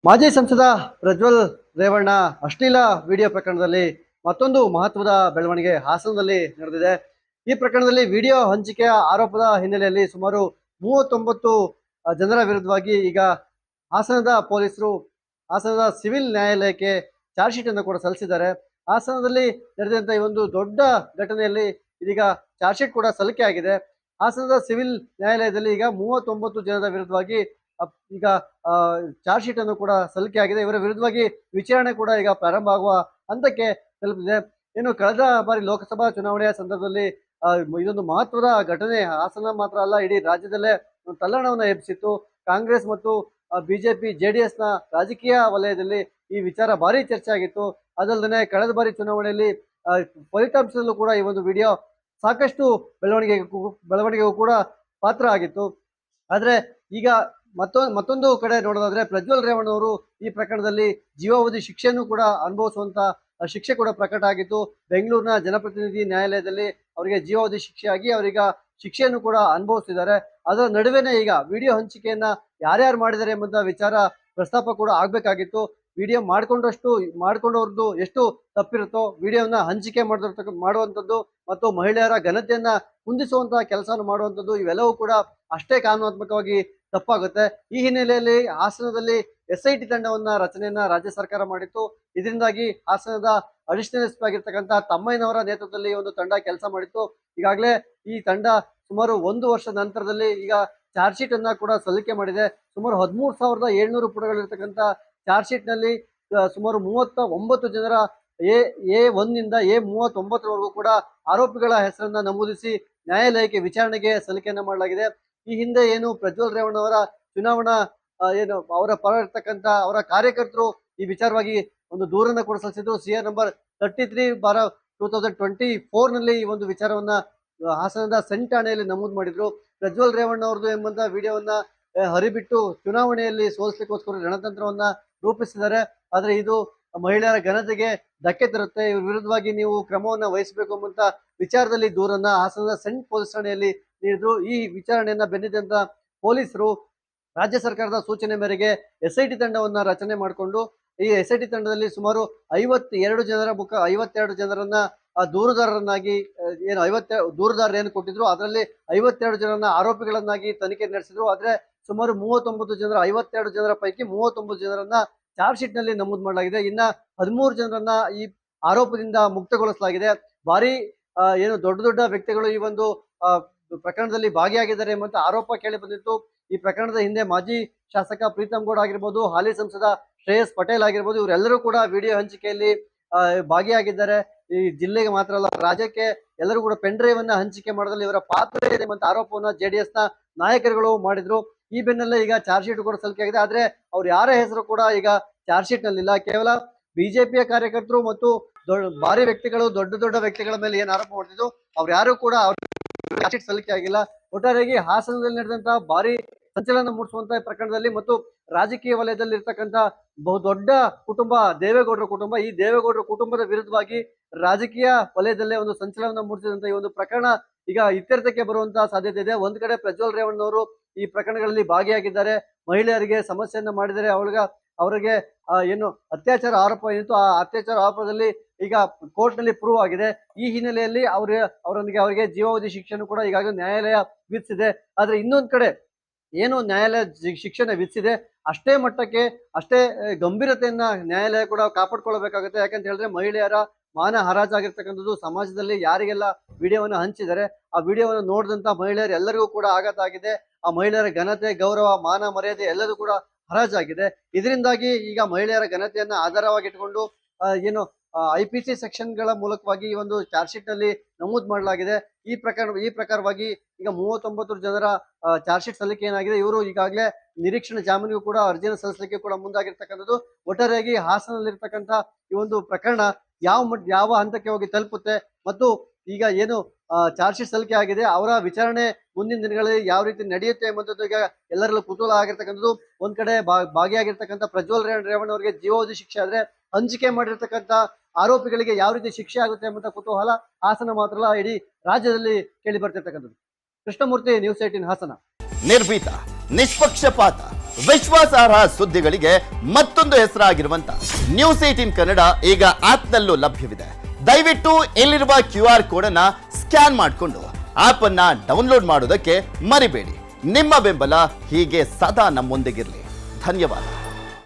ಮಾಜಿ ಸಂಸದ ಪ್ರಜ್ವಲ್ ರೇವಣ್ಣ ಅಶ್ಲೀಲ ವಿಡಿಯೋ ಪ್ರಕರಣದಲ್ಲಿ ಮತ್ತೊಂದು ಮಹತ್ವದ ಬೆಳವಣಿಗೆ ಹಾಸನದಲ್ಲಿ ನಡೆದಿದೆ. ಈ ಪ್ರಕರಣದಲ್ಲಿ ವಿಡಿಯೋ ಹಂಚಿಕೆಯ ಆರೋಪದ ಹಿನ್ನೆಲೆಯಲ್ಲಿ ಸುಮಾರು 39 ಜನರ ವಿರುದ್ಧವಾಗಿ ಈಗ ಹಾಸನದ ಪೊಲೀಸರು ಹಾಸನದ ಸಿವಿಲ್ ನ್ಯಾಯಾಲಯಕ್ಕೆ ಚಾರ್ಜ್ ಶೀಟ್ ಅನ್ನು ಕೂಡ ಸಲ್ಲಿಸಿದ್ದಾರೆ. ಹಾಸನದಲ್ಲಿ ನಡೆದಂತ ಈ ಒಂದು ದೊಡ್ಡ ಘಟನೆಯಲ್ಲಿ ಇದೀಗ ಚಾರ್ಜ್ ಶೀಟ್ ಕೂಡ ಸಲ್ಲಿಕೆ ಆಗಿದೆ. ಹಾಸನದ ಸಿವಿಲ್ ನ್ಯಾಯಾಲಯದಲ್ಲಿ ಈಗ 39 ಜನರ ವಿರುದ್ಧವಾಗಿ ಈಗ ಚಾರ್ಜ್ ಶೀಟ್ ಅನ್ನು ಕೂಡ ಸಲ್ಲಿಕೆ ಆಗಿದೆ. ಇವರ ವಿರುದ್ಧವಾಗಿ ವಿಚಾರಣೆ ಕೂಡ ಈಗ ಪ್ರಾರಂಭ ಆಗುವ ಹಂತಕ್ಕೆ ತಲುಪಿದೆ. ಏನು ಕಳೆದ ಬಾರಿ ಲೋಕಸಭಾ ಚುನಾವಣೆಯ ಸಂದರ್ಭದಲ್ಲಿ ಇದೊಂದು ಮಹತ್ವದ ಘಟನೆ ಹಾಸನ ಮಾತ್ರ ಅಲ್ಲ, ಇಡೀ ರಾಜ್ಯದಲ್ಲೇ ತಲ್ಲಣವನ್ನು ಎಬ್ಬಿಸಿತ್ತು. ಕಾಂಗ್ರೆಸ್ ಮತ್ತು ಬಿಜೆಪಿ ಜೆಡಿಎಸ್ ನ ರಾಜಕೀಯ ವಲಯದಲ್ಲಿ ಈ ವಿಚಾರ ಭಾರಿ ಚರ್ಚೆ ಆಗಿತ್ತು. ಅದಲ್ಲದೆ ಕಳೆದ ಬಾರಿ ಚುನಾವಣೆಯಲ್ಲಿ ಫಲಿತಾಂಶದಲ್ಲೂ ಕೂಡ ಈ ಒಂದು ವಿಡಿಯೋ ಸಾಕಷ್ಟು ಬೆಳವಣಿಗೆಗೂ ಕೂಡ ಪಾತ್ರ ಆಗಿತ್ತು. ಆದ್ರೆ ಈಗ ಮತ್ತೊಂದು ಕಡೆ ನೋಡೋದಾದ್ರೆ ಪ್ರಜ್ವಲ್ ರೇವಣ್ಣ ಅವರು ಈ ಪ್ರಕರಣದಲ್ಲಿ ಜೀವಾವಧಿ ಶಿಕ್ಷೆಯನ್ನು ಕೂಡ ಅನುಭವಿಸುವಂತ ಶಿಕ್ಷೆ ಕೂಡ ಪ್ರಕಟ ಆಗಿತ್ತು. ಬೆಂಗಳೂರಿನ ಜನಪ್ರತಿನಿಧಿ ನ್ಯಾಯಾಲಯದಲ್ಲಿ ಅವರಿಗೆ ಜೀವಾವಧಿ ಶಿಕ್ಷೆಯಾಗಿ ಅವರೀಗ ಶಿಕ್ಷೆಯನ್ನು ಕೂಡ ಅನುಭವಿಸ್ತಿದ್ದಾರೆ. ಅದರ ನಡುವೆನೇ ಈಗ ವಿಡಿಯೋ ಹಂಚಿಕೆಯನ್ನ ಯಾರ್ಯಾರು ಮಾಡಿದ್ದಾರೆ ಎಂಬಂತ ವಿಚಾರ ಪ್ರಸ್ತಾಪ ಕೂಡ ಆಗ್ಬೇಕಾಗಿತ್ತು. ವಿಡಿಯೋ ಮಾಡ್ಕೊಂಡವ್ರದ್ದು ಎಷ್ಟು ತಪ್ಪಿರುತ್ತೋ ವಿಡಿಯೋನ ಹಂಚಿಕೆ ಮಾಡುವಂಥದ್ದು ಮತ್ತು ಮಹಿಳೆಯರ ಘನತೆಯನ್ನ ಕುಂದಿಸುವಂತಹ ಕೆಲಸವನ್ನು ಮಾಡುವಂಥದ್ದು ಇವೆಲ್ಲವೂ ಕೂಡ ಅಷ್ಟೇ ಕಾನೂನಾತ್ಮಕವಾಗಿ ತಪ್ಪಾಗುತ್ತೆ. ಈ ಹಿನ್ನೆಲೆಯಲ್ಲಿ ಹಾಸನದಲ್ಲಿ SIT ತಂಡವನ್ನ ರಚನೆಯನ್ನ ರಾಜ್ಯ ಸರ್ಕಾರ ಮಾಡಿತ್ತು. ಇದರಿಂದಾಗಿ ಹಾಸನದ ಅಡಿಷನಲ್ ಎಸ್ ಪಿ ಆಗಿರ್ತಕ್ಕಂಥ ತಮ್ಮಯ್ಯನವರ ನೇತೃತ್ವದಲ್ಲಿ ಒಂದು ತಂಡ ಕೆಲಸ ಮಾಡಿತ್ತು. ಈಗಾಗಲೇ ಈ ತಂಡ ಸುಮಾರು 1 ವರ್ಷದ ನಂತರದಲ್ಲಿ ಈಗ ಚಾರ್ಜ್ ಶೀಟ್ ಅನ್ನ ಕೂಡ ಸಲ್ಲಿಕೆ ಮಾಡಿದೆ. ಸುಮಾರು 13,700 ಪುಟಗಳಿರ್ತಕ್ಕಂಥ ಚಾರ್ಜ್ ಶೀಟ್ ನಲ್ಲಿ ಸುಮಾರು 39 ಜನರ A1 ನಿಂದ A39 ಕೂಡ ಆರೋಪಿಗಳ ಹೆಸರನ್ನ ನಮೂದಿಸಿ ನ್ಯಾಯಾಲಯಕ್ಕೆ ವಿಚಾರಣೆಗೆ ಸಲ್ಲಿಕೆಯನ್ನ ಮಾಡಲಾಗಿದೆ. ಈ ಹಿಂದೆ ಏನು ಪ್ರಜ್ವಲ್ ರೇವಣ್ಣ ಅವರ ಚುನಾವಣಾ ಏನು ಅವರ ಪರ ಇರ್ತಕ್ಕಂಥ ಅವರ ಕಾರ್ಯಕರ್ತರು ಈ ವಿಚಾರವಾಗಿ ಒಂದು ದೂರನ್ನ ಕೂಡ ಸಲ್ಲಿಸಿದ್ರು. CR ನಂಬರ್ 33/2024 ನಲ್ಲಿ ಈ ಒಂದು ವಿಚಾರವನ್ನ ಹಾಸನದ ಸೆಂಟ್ ಠಾಣೆಯಲ್ಲಿ ನಮೂದು ಮಾಡಿದ್ರು. ಪ್ರಜ್ವಲ್ ರೇವಣ್ಣ ಅವ್ರದ್ದು ಎಂಬಂತ ವಿಡಿಯೋವನ್ನ ಹರಿಬಿಟ್ಟು ಚುನಾವಣೆಯಲ್ಲಿ ಸೋಲಿಸಲಿಕ್ಕೋಸ್ಕರ ರಣತಂತ್ರವನ್ನ ರೂಪಿಸಿದ್ದಾರೆ. ಆದ್ರೆ ಇದು ಮಹಿಳೆಯರ ಘನತೆಗೆ ಧಕ್ಕೆ ತರುತ್ತೆ. ಇವ್ರ ವಿರುದ್ಧವಾಗಿ ನೀವು ಕ್ರಮವನ್ನ ವಹಿಸಬೇಕು ಎಂಬಂತ ವಿಚಾರದಲ್ಲಿ ದೂರನ್ನ ಹಾಸನದ ಸೆಂಟ್ ಪೊಲೀಸ್ ಠಾಣೆಯಲ್ಲಿ ನೀಡಿದ್ರು. ಈ ವಿಚಾರಣೆಯನ್ನ ಬೆನ್ನತ್ತಿದಂತ ಪೊಲೀಸರು ರಾಜ್ಯ ಸರ್ಕಾರದ ಸೂಚನೆ ಮೇರೆಗೆ SIT ತಂಡವನ್ನ ರಚನೆ ಮಾಡಿಕೊಂಡು ಈ SIT ತಂಡದಲ್ಲಿ ಸುಮಾರು 52 ಜನರನ್ನ ದೂರುದಾರರನ್ನಾಗಿ ಏನು 52 ದೂರುದಾರರು ಏನು ಕೊಟ್ಟಿದ್ರು ಅದರಲ್ಲಿ 52 ಜನರನ್ನ ಆರೋಪಿಗಳನ್ನಾಗಿ ತನಿಖೆ ನಡೆಸಿದ್ರು. ಆದ್ರೆ ಸುಮಾರು 39 ಜನರ 52 ಜನರ ಪೈಕಿ 39 ಜನರನ್ನ ಚಾರ್ಜ್ ಶೀಟ್ ನಲ್ಲಿ ನಮೂದು ಮಾಡಲಾಗಿದೆ. ಇನ್ನ 13 ಜನರನ್ನ ಈ ಆರೋಪದಿಂದ ಮುಕ್ತಗೊಳಿಸಲಾಗಿದೆ. ಭಾರಿ ಏನು ದೊಡ್ಡ ವ್ಯಕ್ತಿಗಳು ಈ ಒಂದು ಪ್ರಕರಣದಲ್ಲಿ ಭಾಗಿಯಾಗಿದ್ದಾರೆ ಎಂಬಂತ ಆರೋಪ ಕೇಳಿ ಬಂದಿತ್ತು. ಈ ಪ್ರಕರಣದ ಹಿಂದೆ ಮಾಜಿ ಶಾಸಕ ಪ್ರೀತಮ್ ಗೌಡ ಆಗಿರ್ಬೋದು, ಹಾಲಿ ಸಂಸದ ಶ್ರೇಯಸ್ ಪಟೇಲ್ ಆಗಿರ್ಬೋದು, ಇವರೆಲ್ಲರೂ ಕೂಡ ವಿಡಿಯೋ ಹಂಚಿಕೆಯಲ್ಲಿ ಭಾಗಿಯಾಗಿದ್ದಾರೆ. ಈ ಜಿಲ್ಲೆಗೆ ಮಾತ್ರ ಅಲ್ಲ, ರಾಜ್ಯಕ್ಕೆ ಎಲ್ಲರೂ ಕೂಡ ಪೆನ್ ಡ್ರೈವ್ ಅನ್ನ ಹಂಚಿಕೆ ಮಾಡೋದ್ರಲ್ಲಿ ಇವರ ಪಾತ್ರ ಇದೆ ಎಂಬಂತ ಆರೋಪವನ್ನ JDS ನ ನಾಯಕರುಗಳು ಮಾಡಿದ್ರು. ಈ ಬೆನ್ನಲ್ಲೇ ಈಗ ಚಾರ್ಜ್ ಶೀಟ್ ಕೂಡ ಸಲ್ಲಿಕೆ ಆಗಿದೆ. ಆದ್ರೆ ಅವ್ರು ಯಾರ ಹೆಸರು ಕೂಡ ಈಗ ಚಾರ್ಜ್ ಶೀಟ್ ನಲ್ಲಿ ಇಲ್ಲ. ಕೇವಲ ಬಿಜೆಪಿಯ ಕಾರ್ಯಕರ್ತರು ಮತ್ತು ಭಾರಿ ವ್ಯಕ್ತಿಗಳು, ದೊಡ್ಡ ವ್ಯಕ್ತಿಗಳ ಮೇಲೆ ಏನ್ ಆರೋಪ ಮಾಡ್ತಿದ್ರು ಅವ್ರು ಯಾರು ಕೂಡ ಚಾರ್ಜ್ ಶೀಟ್ ಸಲ್ಲಿಕೆ ಆಗಿಲ್ಲ. ಒಟ್ಟಾರೆಯಾಗಿ ಹಾಸನದಲ್ಲಿ ನಡೆದಂತಹ ಭಾರಿ ಸಂಚಲನ ಮೂಡಿಸುವಂತಹ ಪ್ರಕರಣದಲ್ಲಿ ಮತ್ತು ರಾಜಕೀಯ ವಲಯದಲ್ಲಿ ಇರ್ತಕ್ಕಂಥ ಬಹುದೊಡ್ಡ ಕುಟುಂಬ ದೇವೇಗೌಡರ ಕುಟುಂಬ, ಈ ದೇವೇಗೌಡರ ಕುಟುಂಬದ ವಿರುದ್ಧವಾಗಿ ರಾಜಕೀಯ ವಲಯದಲ್ಲೇ ಒಂದು ಸಂಚಲನ ಮೂಡಿಸಿದಂತ ಈ ಒಂದು ಪ್ರಕರಣ ಈಗ ಇತ್ಯರ್ಥಕ್ಕೆ ಬರುವಂತಹ ಸಾಧ್ಯತೆ ಇದೆ. ಒಂದ್ ಕಡೆ ಪ್ರಜ್ವಲ್ ರೇವಣ್ಣ ಅವರು ಈ ಪ್ರಕರಣಗಳಲ್ಲಿ ಭಾಗಿಯಾಗಿದ್ದಾರೆ, ಮಹಿಳೆಯರಿಗೆ ಸಮಸ್ಯೆಯನ್ನ ಮಾಡಿದರೆ ಅವರಿಗೆ ಏನು ಅತ್ಯಾಚಾರ ಆರೋಪ ಏನಿತ್ತು ಆ ಅತ್ಯಾಚಾರ ಆರೋಪದಲ್ಲಿ ಈಗ ಕೋರ್ಟ್ ನಲ್ಲಿ ಪ್ರೂವ್ ಆಗಿದೆ. ಈ ಹಿನ್ನೆಲೆಯಲ್ಲಿ ಅವರಿಗೆ ಜೀವಾವಧಿ ಶಿಕ್ಷೆಯನ್ನು ಕೂಡ ಈಗಾಗಲೇ ನ್ಯಾಯಾಲಯ ವಿಧಿಸಿದೆ. ಆದ್ರೆ ಇನ್ನೊಂದ್ ಕಡೆ ಏನು ನ್ಯಾಯಾಲಯ ಶಿಕ್ಷೆನ ವಿಧಿಸಿದೆ ಅಷ್ಟೇ ಮಟ್ಟಕ್ಕೆ ಅಷ್ಟೇ ಗಂಭೀರತೆಯನ್ನ ನ್ಯಾಯಾಲಯ ಕೂಡ ಕಾಪಾಡ್ಕೊಳ್ಬೇಕಾಗುತ್ತೆ. ಯಾಕಂತ ಹೇಳಿದ್ರೆ ಮಹಿಳೆಯರ ಮಾನ ಹರಾಜಾಗಿರ್ತಕ್ಕಂಥದ್ದು ಸಮಾಜದಲ್ಲಿ ಯಾರಿಗೆಲ್ಲ ವಿಡಿಯೋವನ್ನ ಹಂಚಿದ್ದಾರೆ ಆ ವಿಡಿಯೋವನ್ನು ನೋಡಿದಂತ ಮಹಿಳೆಯರು ಎಲ್ಲರಿಗೂ ಕೂಡ ಆಘಾತ ಆಗಿದೆ. ಆ ಮಹಿಳೆಯರ ಘನತೆ, ಗೌರವ, ಮಾನ ಮರ್ಯಾದೆ ಎಲ್ಲದೂ ಕೂಡ ಹರಾಜಾಗಿದೆ. ಇದರಿಂದಾಗಿ ಈಗ ಮಹಿಳೆಯರ ಘನತೆಯನ್ನ ಆಧಾರವಾಗಿಟ್ಕೊಂಡು ಏನು IPC ಸೆಕ್ಷನ್ಗಳ ಮೂಲಕವಾಗಿ ಈ ಒಂದು ಚಾರ್ಜ್ ಶೀಟ್ ನಲ್ಲಿ ನಮೂದು ಮಾಡಲಾಗಿದೆ. ಈ ಪ್ರಕಾರವಾಗಿ ಈಗ 39 ಜನರ ಚಾರ್ಜ್ ಶೀಟ್ ಸಲ್ಲಿಕೆ ಏನಾಗಿದೆ, ಇವರು ಈಗಾಗಲೇ ನಿರೀಕ್ಷಣೆ ಜಾಮೀನಿಗೂ ಕೂಡ ಅರ್ಜಿಯನ್ನು ಸಲ್ಲಿಸಲಿಕ್ಕೆ ಕೂಡ ಮುಂದಾಗಿರ್ತಕ್ಕಂಥದ್ದು. ಒಟ್ಟಾರೆಯಾಗಿ ಹಾಸನದಲ್ಲಿರ್ತಕ್ಕಂಥ ಈ ಒಂದು ಪ್ರಕರಣ ಯಾವ ಹಂತಕ್ಕೆ ಹೋಗಿ ತಲುಪುತ್ತೆ ಮತ್ತು ಈಗ ಏನು ಚಾರ್ಜ್ ಶೀಟ್ ಸಲ್ಲಿಕೆ ಆಗಿದೆ ಅವರ ವಿಚಾರಣೆ ಮುಂದಿನ ದಿನಗಳಲ್ಲಿ ಯಾವ ರೀತಿ ನಡೆಯುತ್ತೆ ಎಂಬಂಥದ್ದು ಈಗ ಎಲ್ಲರಲ್ಲೂ ಕುತೂಹಲ ಆಗಿರ್ತಕ್ಕಂಥದ್ದು. ಒಂದ್ ಕಡೆ ಭಾಗಿಯಾಗಿರ್ತಕ್ಕಂಥ ಪ್ರಜ್ವಲ್ ರೇವಣ್ಣ ಅವರಿಗೆ ಜೀವಾವಧಿ ಶಿಕ್ಷೆ ಆದ್ರೆ ಹಂಚಿಕೆ ಮಾಡಿರ್ತಕ್ಕಂಥ ಆರೋಪಿಗಳಿಗೆ ಯಾವ ರೀತಿ ಶಿಕ್ಷೆ ಆಗುತ್ತೆ ಎಂಬಂತ ಕುತೂಹಲ ಹಾಸನ ಮಾತ್ರ ಅಲ್ಲ, ಇಡೀ ರಾಜ್ಯದಲ್ಲಿ ಕೇಳಿ ಬರ್ತಿರ್ತಕ್ಕಂಥದ್ದು. ಕೃಷ್ಣಮೂರ್ತಿ, ನ್ಯೂಸ್ 18 ಹಾಸನ. ನಿರ್ಭೀತ, ನಿಷ್ಪಕ್ಷಪಾತ, ವಿಶ್ವಾಸಾರ್ಹ ಸುದ್ದಿಗಳಿಗೆ ಮತ್ತೊಂದು ಹೆಸರಾಗಿರುವಂತ ನ್ಯೂಸ್ 18 ಕನ್ನಡ ಈಗ ಆಪ್ನಲ್ಲೂ ಲಭ್ಯವಿದೆ. ದಯವಿಟ್ಟು ಇಲ್ಲಿರುವ QR ಕೋಡ್ ಅನ್ನ ಸ್ಕ್ಯಾನ್ ಮಾಡಿಕೊಂಡು ಆಪ್ ಅನ್ನ ಡೌನ್ಲೋಡ್ ಮಾಡೋದಕ್ಕೆ ಮರಿಬೇಡಿ. ನಿಮ್ಮ ಬೆಂಬಲ ಹೀಗೆ ಸದಾ ನಮ್ಮೊಂದಿಗಿರಲಿ. ಧನ್ಯವಾದ.